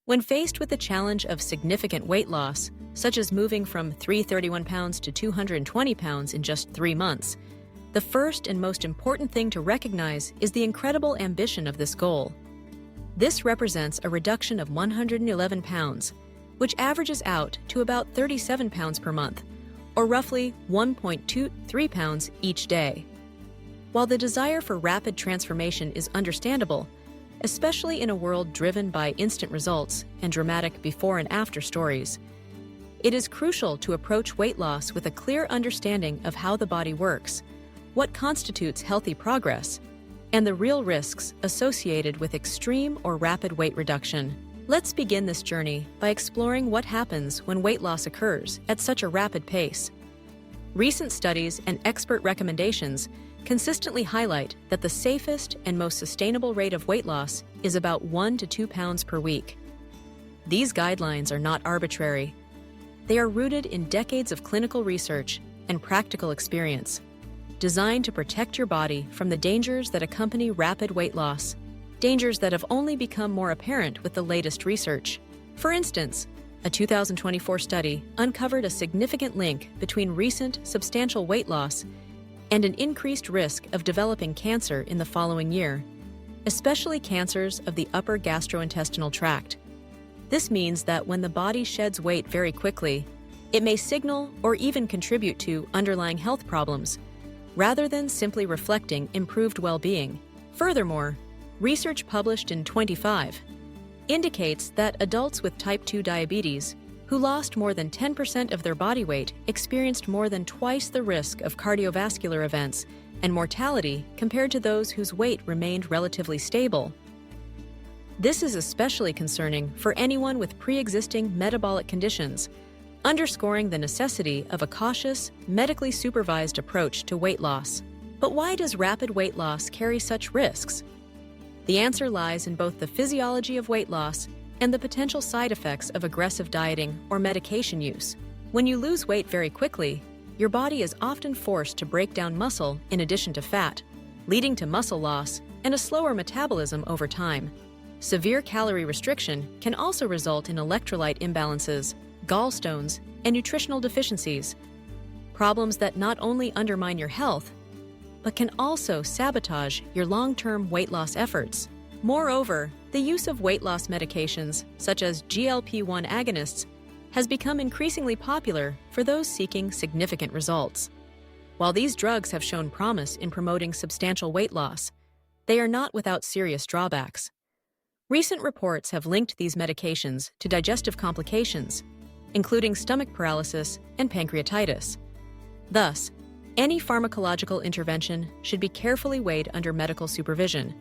When faced with the challenge of significant weight loss, such as moving from 331 pounds to 220 pounds in just 3 months, the first and most important thing to recognize is the incredible ambition of this goal. This represents a reduction of 111 pounds, which averages out to about 37 pounds per month, or roughly 1.23 pounds each day. While the desire for rapid transformation is understandable, especially in a world driven by instant results and dramatic before and after stories, it is crucial to approach weight loss with a clear understanding of how the body works, what constitutes healthy progress, and the real risks associated with extreme or rapid weight reduction. Let's begin this journey by exploring what happens when weight loss occurs at such a rapid pace. Recent studies and expert recommendations consistently highlight that the safest and most sustainable rate of weight loss is about 1 to 2 pounds per week. These guidelines are not arbitrary. They are rooted in decades of clinical research and practical experience, designed to protect your body from the dangers that accompany rapid weight loss, dangers that have only become more apparent with the latest research. For instance, a 2024 study uncovered a significant link between recent substantial weight loss and an increased risk of developing cancer in the following year, especially cancers of the upper gastrointestinal tract. This means that when the body sheds weight very quickly, it may signal or even contribute to underlying health problems, rather than simply reflecting improved well-being. Furthermore, research published in 2025 indicates that adults with type 2 diabetes who lost more than 10% of their body weight experienced more than twice the risk of cardiovascular events and mortality compared to those whose weight remained relatively stable. This is especially concerning for anyone with pre-existing metabolic conditions, underscoring the necessity of a cautious, medically supervised approach to weight loss. But why does rapid weight loss carry such risks? The answer lies in both the physiology of weight loss and the potential side effects of aggressive dieting or medication use. When you lose weight very quickly, your body is often forced to break down muscle in addition to fat, leading to muscle loss and a slower metabolism over time. Severe calorie restriction can also result in electrolyte imbalances, gallstones, and nutritional deficiencies, problems that not only undermine your health, but can also sabotage your long-term weight loss efforts. Moreover, the use of weight loss medications, such as GLP-1 agonists, has become increasingly popular for those seeking significant results. While these drugs have shown promise in promoting substantial weight loss, they are not without serious drawbacks. Recent reports have linked these medications to digestive complications, including stomach paralysis and pancreatitis. Thus, any pharmacological intervention should be carefully weighed under medical supervision,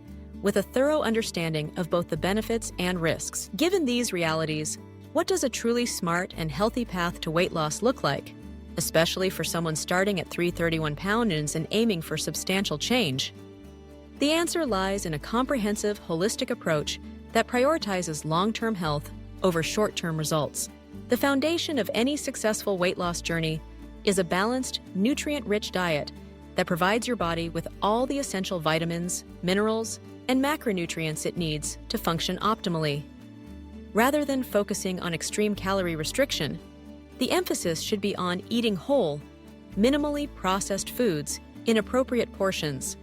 with a thorough understanding of both the benefits and risks. Given these realities, what does a truly smart and healthy path to weight loss look like, especially for someone starting at 331 pounds and aiming for substantial change? The answer lies in a comprehensive, holistic approach that prioritizes long-term health over short-term results. The foundation of any successful weight loss journey is a balanced, nutrient-rich diet that provides your body with all the essential vitamins, minerals, and macronutrients it needs to function optimally. Rather than focusing on extreme calorie restriction, the emphasis should be on eating whole, minimally processed foods in appropriate portions.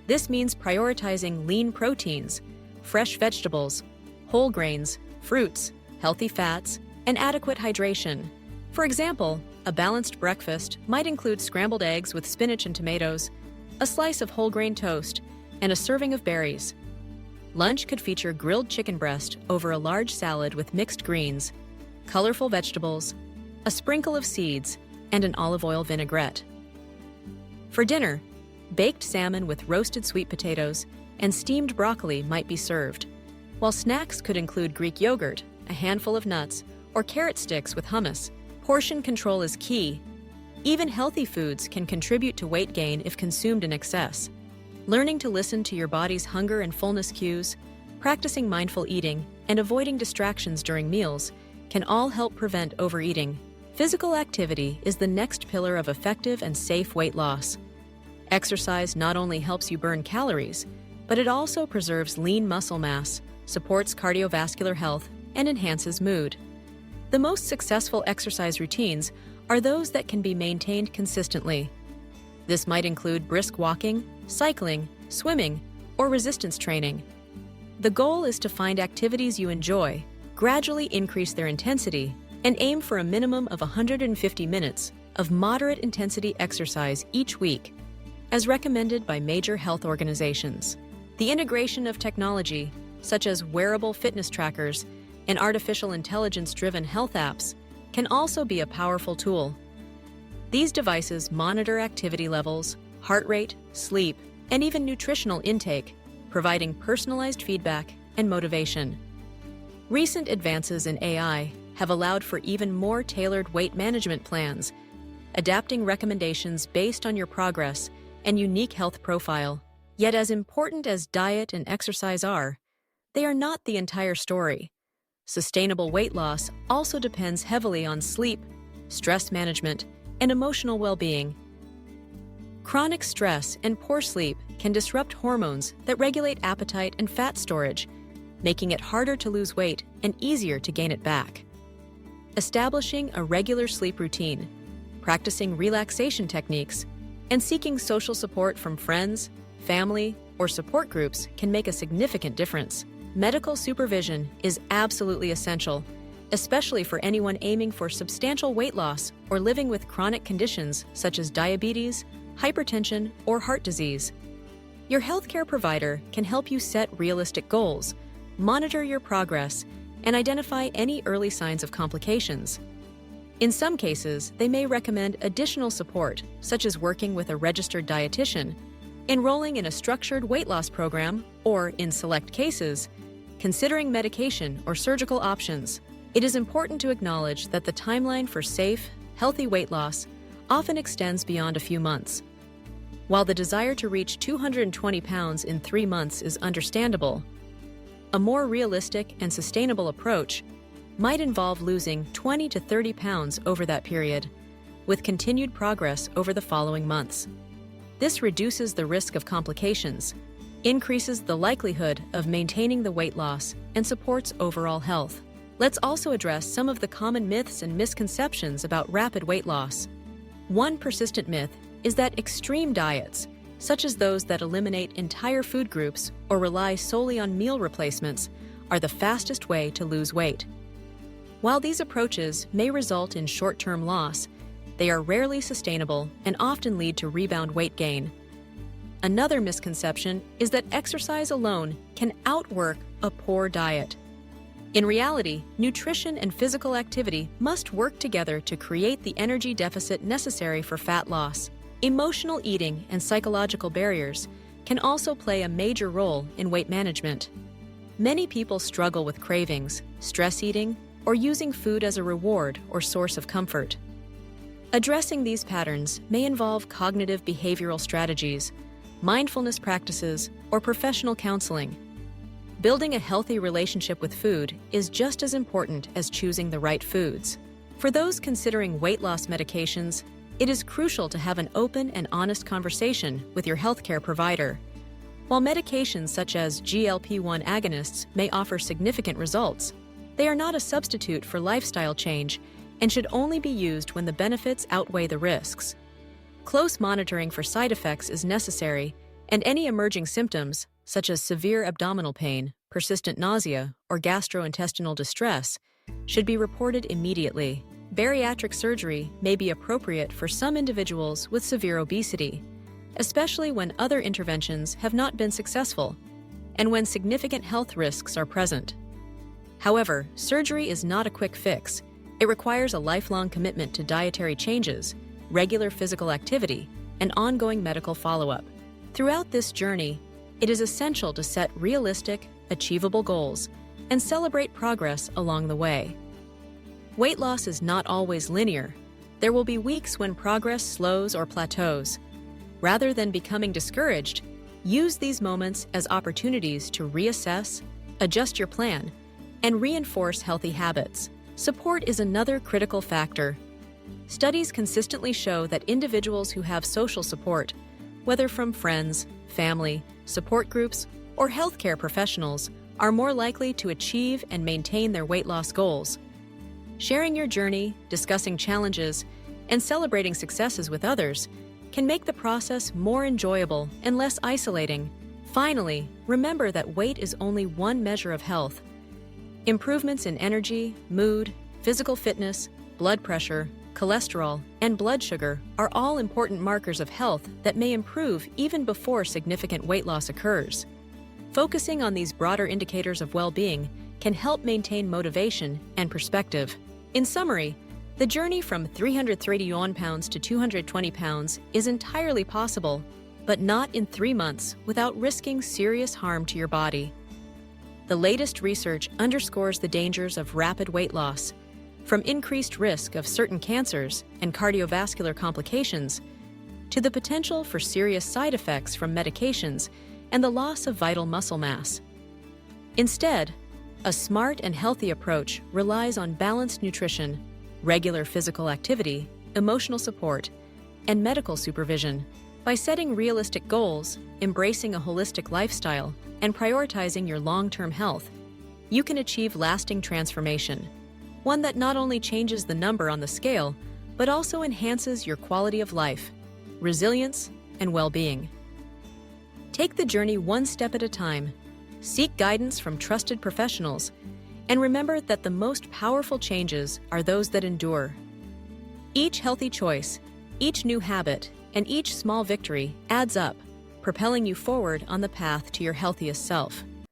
This means prioritizing lean proteins, fresh vegetables, whole grains, fruits, healthy fats, and adequate hydration. For example, a balanced breakfast might include scrambled eggs with spinach and tomatoes, a slice of whole grain toast, and a serving of berries. Lunch could feature grilled chicken breast over a large salad with mixed greens, colorful vegetables, a sprinkle of seeds, and an olive oil vinaigrette. For dinner, baked salmon with roasted sweet potatoes and steamed broccoli might be served, while snacks could include Greek yogurt, a handful of nuts, or carrot sticks with hummus. Portion control is key. Even healthy foods can contribute to weight gain if consumed in excess. Learning to listen to your body's hunger and fullness cues, practicing mindful eating, and avoiding distractions during meals can all help prevent overeating. Physical activity is the next pillar of effective and safe weight loss. Exercise not only helps you burn calories, but it also preserves lean muscle mass, supports cardiovascular health, and enhances mood. The most successful exercise routines are those that can be maintained consistently. This might include brisk walking, cycling, swimming, or resistance training. The goal is to find activities you enjoy, gradually increase their intensity, and aim for a minimum of 150 minutes of moderate intensity exercise each week, as recommended by major health organizations. The integration of technology, such as wearable fitness trackers and artificial intelligence-driven health apps, can also be a powerful tool. These devices monitor activity levels, heart rate, sleep, and even nutritional intake, providing personalized feedback and motivation. Recent advances in AI have allowed for even more tailored weight management plans, adapting recommendations based on your progress and unique health profile. Yet as important as diet and exercise are, they are not the entire story. Sustainable weight loss also depends heavily on sleep, stress management, and emotional well-being. Chronic stress and poor sleep can disrupt hormones that regulate appetite and fat storage, making it harder to lose weight and easier to gain it back. Establishing a regular sleep routine, practicing relaxation techniques, and seeking social support from friends, family, or support groups can make a significant difference. Medical supervision is absolutely essential, especially for anyone aiming for substantial weight loss or living with chronic conditions such as diabetes, hypertension, or heart disease. Your healthcare provider can help you set realistic goals, monitor your progress, and identify any early signs of complications. In some cases, they may recommend additional support, such as working with a registered dietitian, enrolling in a structured weight loss program, or, in select cases, considering medication or surgical options. It is important to acknowledge that the timeline for safe, healthy weight loss often extends beyond a few months. While the desire to reach 220 pounds in 3 months is understandable, a more realistic and sustainable approach might involve losing 20 to 30 pounds over that period, with continued progress over the following months. This reduces the risk of complications, increases the likelihood of maintaining the weight loss, and supports overall health. Let's also address some of the common myths and misconceptions about rapid weight loss. One persistent myth is that extreme diets, such as those that eliminate entire food groups or rely solely on meal replacements, are the fastest way to lose weight. While these approaches may result in short-term loss, they are rarely sustainable and often lead to rebound weight gain. Another misconception is that exercise alone can outwork a poor diet. In reality, nutrition and physical activity must work together to create the energy deficit necessary for fat loss. Emotional eating and psychological barriers can also play a major role in weight management. Many people struggle with cravings, stress eating, or using food as a reward or source of comfort. Addressing these patterns may involve cognitive behavioral strategies, mindfulness practices, or professional counseling. Building a healthy relationship with food is just as important as choosing the right foods. For those considering weight loss medications, it is crucial to have an open and honest conversation with your healthcare provider. While medications such as GLP-1 agonists may offer significant results, they are not a substitute for lifestyle change and should only be used when the benefits outweigh the risks. Close monitoring for side effects is necessary, and any emerging symptoms, such as severe abdominal pain, persistent nausea, or gastrointestinal distress, should be reported immediately. Bariatric surgery may be appropriate for some individuals with severe obesity, especially when other interventions have not been successful and when significant health risks are present. However, surgery is not a quick fix. It requires a lifelong commitment to dietary changes, regular physical activity, and ongoing medical follow-up. Throughout this journey, it is essential to set realistic, achievable goals and celebrate progress along the way. Weight loss is not always linear. There will be weeks when progress slows or plateaus. Rather than becoming discouraged, use these moments as opportunities to reassess, adjust your plan, and reinforce healthy habits. Support is another critical factor. Studies consistently show that individuals who have social support, whether from friends, family, support groups, or healthcare professionals, are more likely to achieve and maintain their weight loss goals. Sharing your journey, discussing challenges, and celebrating successes with others can make the process more enjoyable and less isolating. Finally, remember that weight is only one measure of health. Improvements in energy, mood, physical fitness, blood pressure, cholesterol, and blood sugar are all important markers of health that may improve even before significant weight loss occurs. Focusing on these broader indicators of well-being can help maintain motivation and perspective. In summary, the journey from 331 pounds to 220 pounds is entirely possible, but not in 3 months without risking serious harm to your body. The latest research underscores the dangers of rapid weight loss, from increased risk of certain cancers and cardiovascular complications to the potential for serious side effects from medications and the loss of vital muscle mass. Instead, a smart and healthy approach relies on balanced nutrition, regular physical activity, emotional support, and medical supervision. By setting realistic goals, embracing a holistic lifestyle, and prioritizing your long-term health, you can achieve lasting transformation, one that not only changes the number on the scale, but also enhances your quality of life, resilience, and well-being. Take the journey one step at a time, seek guidance from trusted professionals, and remember that the most powerful changes are those that endure. Each healthy choice, each new habit, and each small victory adds up, propelling you forward on the path to your healthiest self.